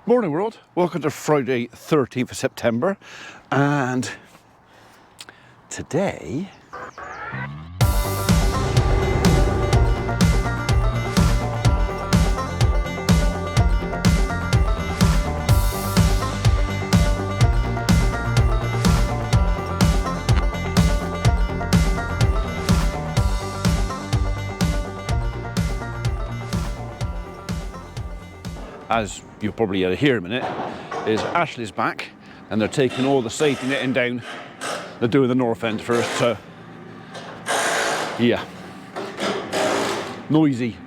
Morning world, welcome to Friday 13th of September, and today as you'll probably hear in a minute, is Ashley's back and they're taking all the safety netting down. They're doing the north end first, so yeah, noisy.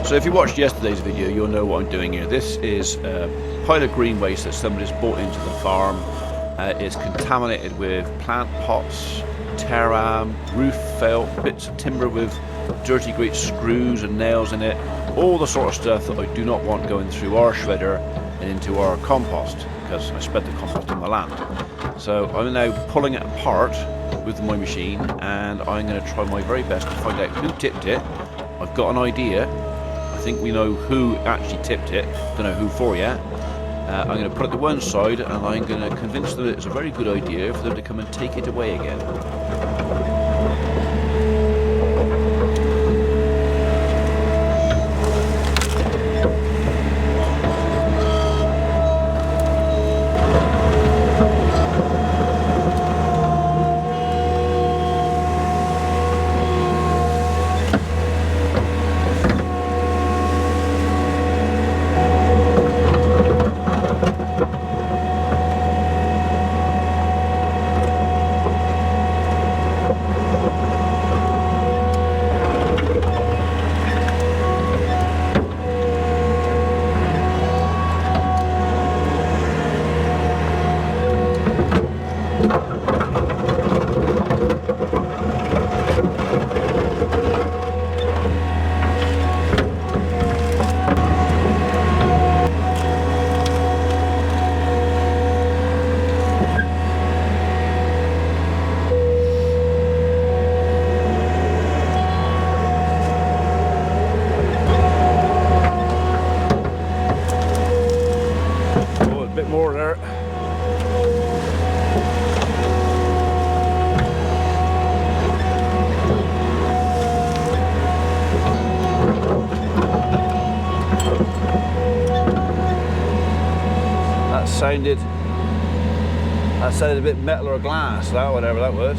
So if you watched yesterday's video, you'll know what I'm doing here. This is a pile of green waste that somebody's brought into the farm. It's contaminated with plant pots, tear-am, roof felt, bits of timber with dirty great screws and nails in it. All the sort of stuff that I do not want going through our shredder and into our compost, because I spread the compost on the land. So I'm now pulling it apart with my machine, and I'm going to try my very best to find out who tipped it. I've got an idea. I think we know who actually tipped it, don't know who for yet. I'm going to put it to one side and I'm going to convince them it's a very good idea for them to come and take it away again. More there. That sounded a bit metal or glass, that, whatever that was.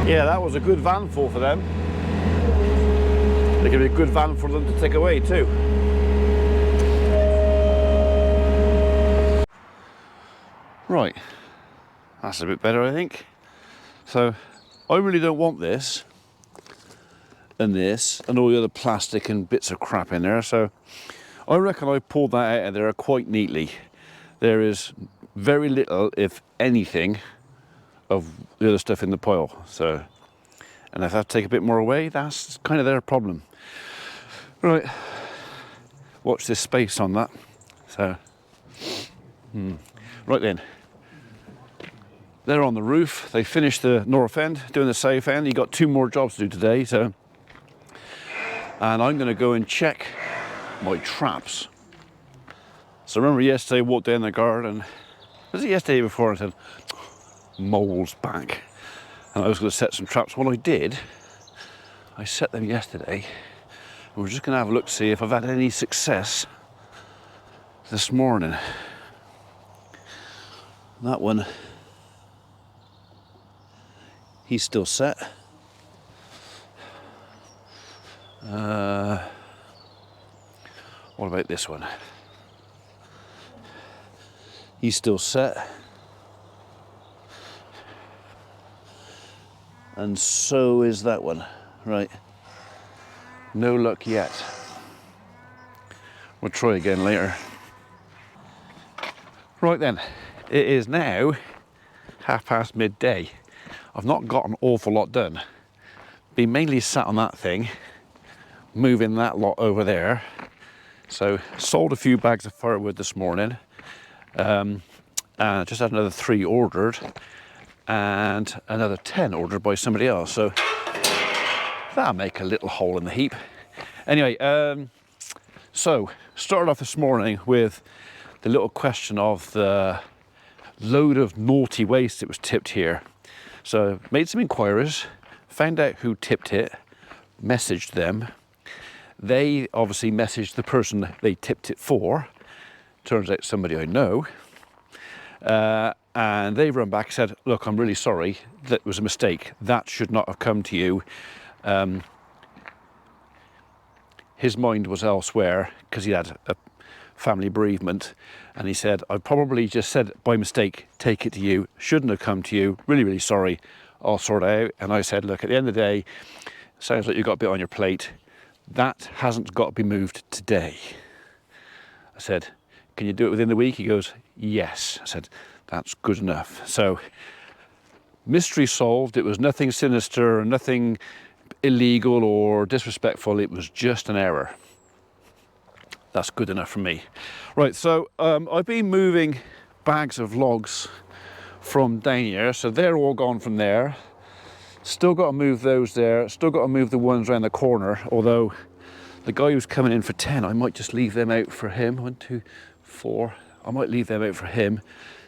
Yeah, that was a good van full for them. They could be a good van for them to take away too. Right, that's a bit better, I think. So I really don't want this and all the other plastic and bits of crap in there, so I reckon I pulled that out of there quite neatly. There is very little, if anything, of the other stuff in the pile. So, and if I have to take a bit more away, that's kind of their problem. Right, watch this space on that. So, right then, they're on the roof. They finished the north end, doing the south end. You got 2 more jobs to do today. So, and I'm going to go and check my traps. So remember yesterday I walked down the garden. Was it yesterday before? I said, moles back. and I was going to set some traps. What I did, I set them yesterday, and we're just going to have a look to see if I've had any success this morning. That one, he's still set. What about this one? He's still set. And so is that one. Right. No luck yet. We'll try again later. Right then, it is now midday. Midday. I've not got an awful lot done. Been mainly sat on that thing, moving that lot over there. So sold a few bags of firewood this morning. And just had another 3 ordered, and another 10 ordered by somebody else. So that'll make a little hole in the heap. Anyway, so started off this morning with the little question of the load of naughty waste that was tipped here. So made some inquiries, found out who tipped it, messaged them. They obviously messaged the person they tipped it for. Turns out somebody I know. And they've run back and said, look, I'm really sorry, that was a mistake. That should not have come to you. His mind was elsewhere because he had a family bereavement, and he said, I probably just said by mistake, take it to you, shouldn't have come to you, really, really sorry, I'll sort it out. And I said, look, at the end of the day, sounds like you've got a bit on your plate. That hasn't got to be moved today. I said, can you do it within the week? He goes, yes. I said, that's good enough. So, mystery solved. It was nothing sinister, nothing illegal or disrespectful. It was just an error. That's good enough for me. Right, so I've been moving bags of logs from down here. So they're all gone from there. Still got to move those there. Still got to move the ones around the corner. Although the guy who's coming in for 10, I might just leave them out for him. 1, 2, 4. I might leave them out for him.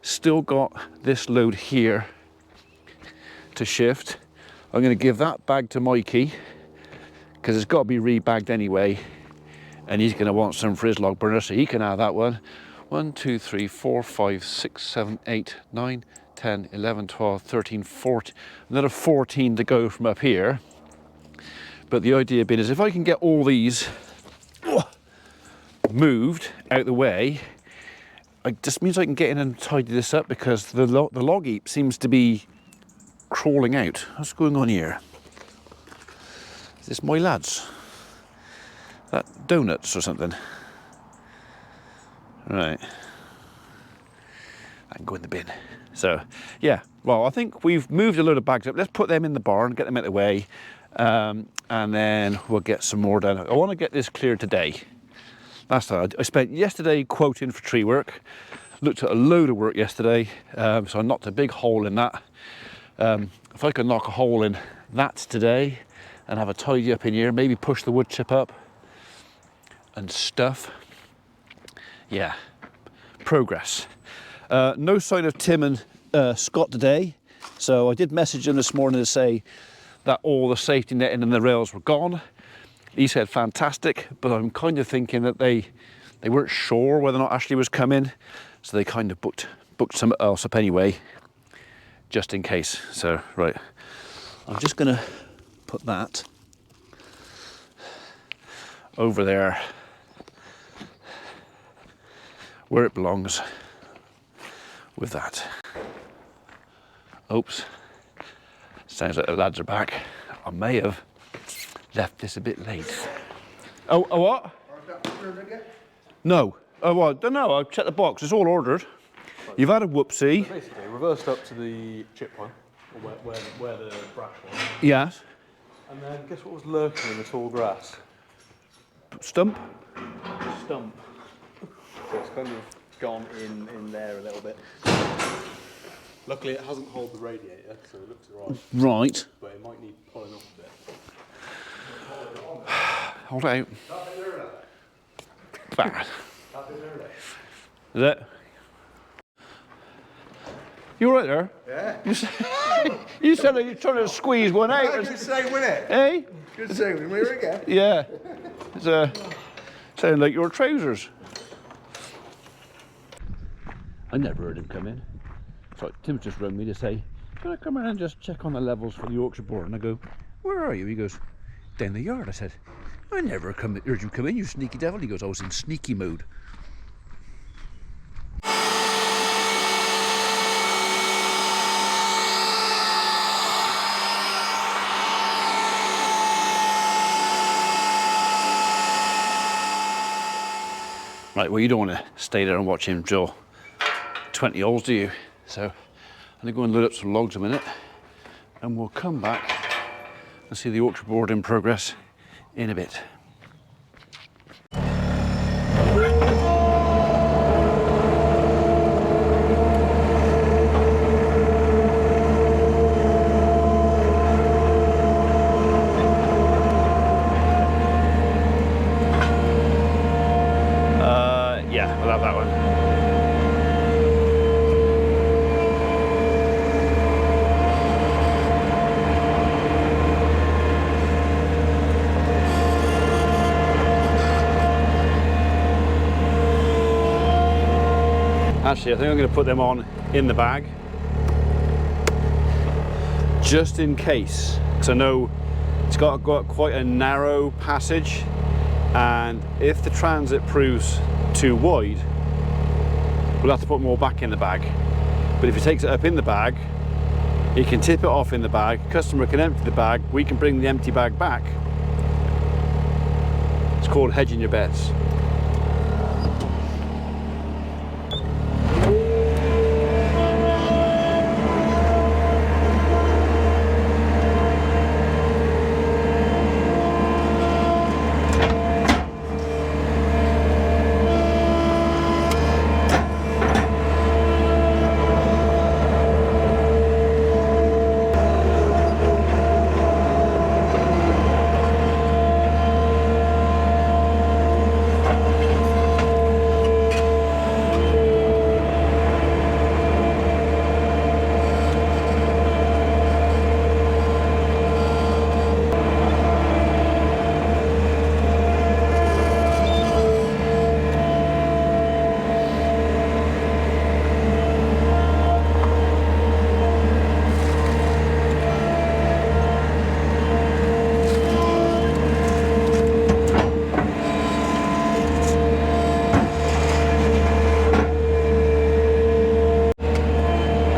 Still got this load here to shift. I'm going to give that bag to Mikey because it's got to be rebagged anyway, and he's going to want some for his log burner, so he can have that one. 1, 2, 3, 4, 5, 6, 7, 8, 9, 10, 11, 12, 13, 14. Another 14 to go from up here. But the idea being is if I can get all these moved out the way, it just means I can get in and tidy this up, because the log heap seems to be crawling out. What's going on here? Is this my lads? That donuts or something? Right. I can go in the bin. So, yeah. Well, I think we've moved a load of bags up. Let's put them in the barn, get them out of the way, and then we'll get some more done. I want to get this cleared today. Last time I spent yesterday quoting for tree work. Looked at a load of work yesterday, so I knocked a big hole in that. If I could knock a hole in that today and have a tidy up in here, maybe push the wood chip up and stuff. Yeah, progress. No sign of Tim and Scott today, so I did message him this morning to say that all the safety netting and the rails were gone. He said fantastic, but I'm kind of thinking that they weren't sure whether or not Ashley was coming, so they kind of booked something else up anyway, just in case. So, right, I'm just going to put that over there where it belongs with that. Oops, sounds like the lads are back. I may have left this a bit late. Oh, what? No. Oh, well, I don't know. I've checked the box. It's all ordered. You've had a whoopsie. So basically, reversed up to the chip one, or where the brash was. Yes. And then guess what was lurking in the tall grass? Stump. Stump. So it's kind of gone in there a little bit. Luckily, it hasn't held the radiator, so it looks alright. Right. But it might need pulling off a bit. Hold out. Bad. Is it? You all right there? Yeah. You sound like you're trying to squeeze one out. Good save, wasn't it? Hey? Good save. We here again. Yeah. It's sounding like your trousers. I never heard him come in. So Tim's just rung me to say, can I come around and just check on the levels for the Yorkshire board? And I go, where are you? He goes, down the yard. I said, I never heard you come in, you sneaky devil. He goes, I was in sneaky mode. Right, well, you don't want to stay there and watch him drill 20 holes, do you? So I'm going to go and load up some logs a minute and we'll come back and see the Yorkshire board in progress in a bit. Yeah, we'll have that one. Actually, I think I'm going to put them on in the bag just in case, because I know it's got quite a narrow passage, and if the transit proves too wide, we'll have to put more back in the bag. But if he takes it up in the bag, he can tip it off in the bag, customer can empty the bag, we can bring the empty bag back. It's called hedging your bets.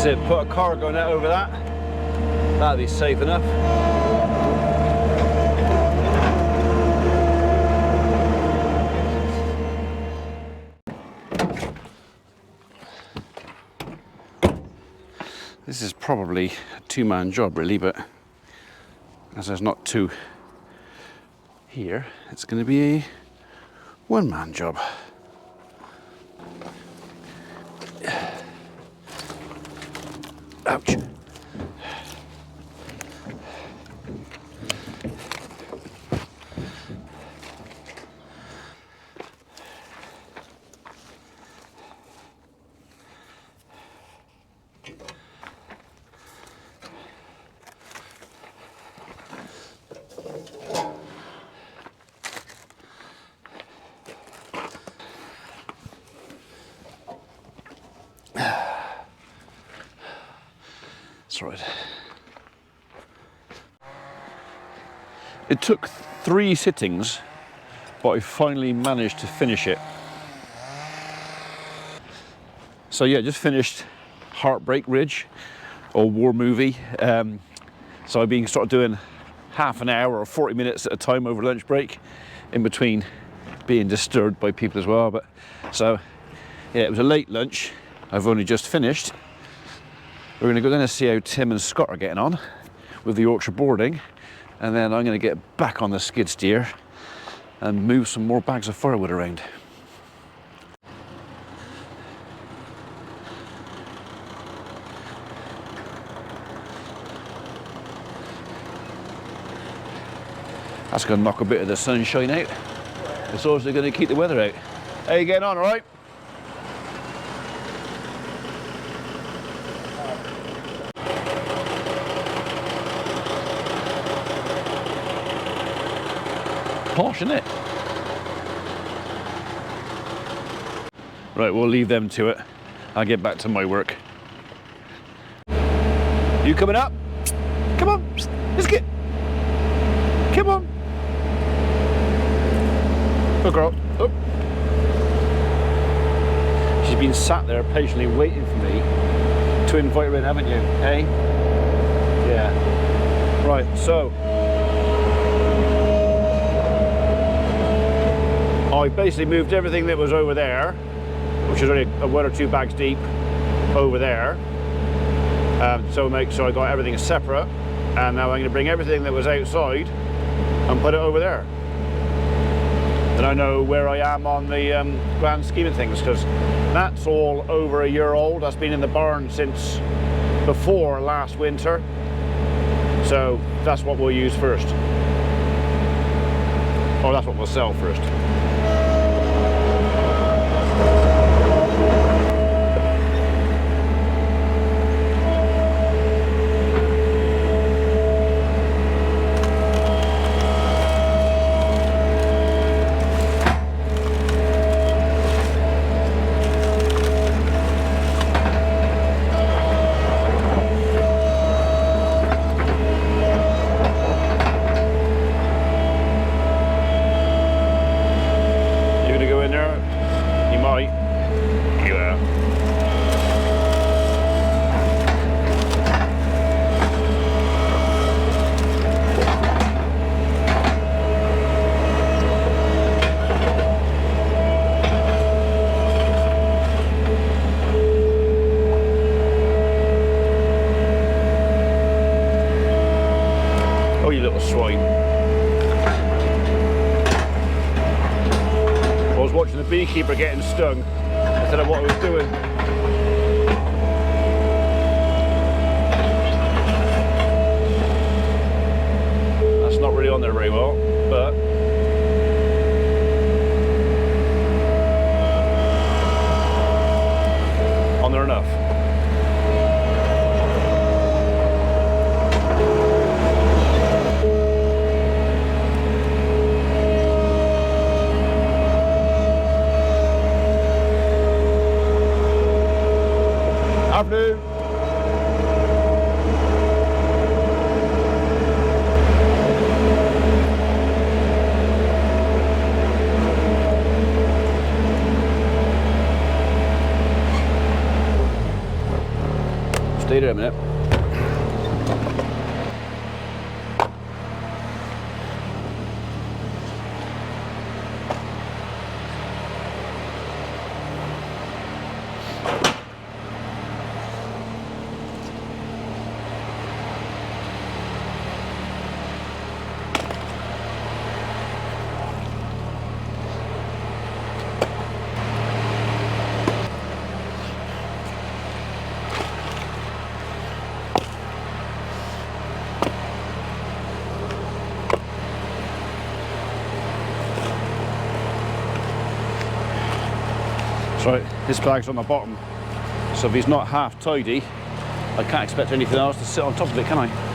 That's it, put a cargo net over that. That'll be safe enough. This is probably a two-man job really, but as there's not two here, it's going to be a one-man job. Ouch. That's right. It took 3 sittings, but I finally managed to finish it. So yeah, just finished Heartbreak Ridge, or War Movie. So I've been sort of doing half an hour or 40 minutes at a time over lunch break, in between being disturbed by people as well. But so yeah, it was a late lunch. I've only just finished. We're going to go down and see how Tim and Scott are getting on with the Yorkshire boarding, and then I'm going to get back on the skid steer and move some more bags of firewood around. That's going to knock a bit of the sunshine out. It's also going to keep the weather out. How you getting on, all right? posh, isn't it? Right, we'll leave them to it. I'll get back to my work. You coming up? Come on, let's get. Come on. Good girl. Oh. She's been sat there patiently waiting for me to invite her in, haven't you? Hey? Yeah. Right, so I basically moved everything that was over there, which is only one or two bags deep, over there. So I got everything separate, and now I'm going to bring everything that was outside and put it over there. Then I know where I am on the grand scheme of things, because that's all over a year old. That's been in the barn since before last winter. So that's what we'll use first. Or that's what we'll sell first. Oh, you little swine. I was watching the beekeeper getting stung instead of what I was doing. That's not really on there very well, but on there enough. Afternoon. Stay there a minute. So this bag's on the bottom, so if he's not half tidy, I can't expect anything else to sit on top of it, can I?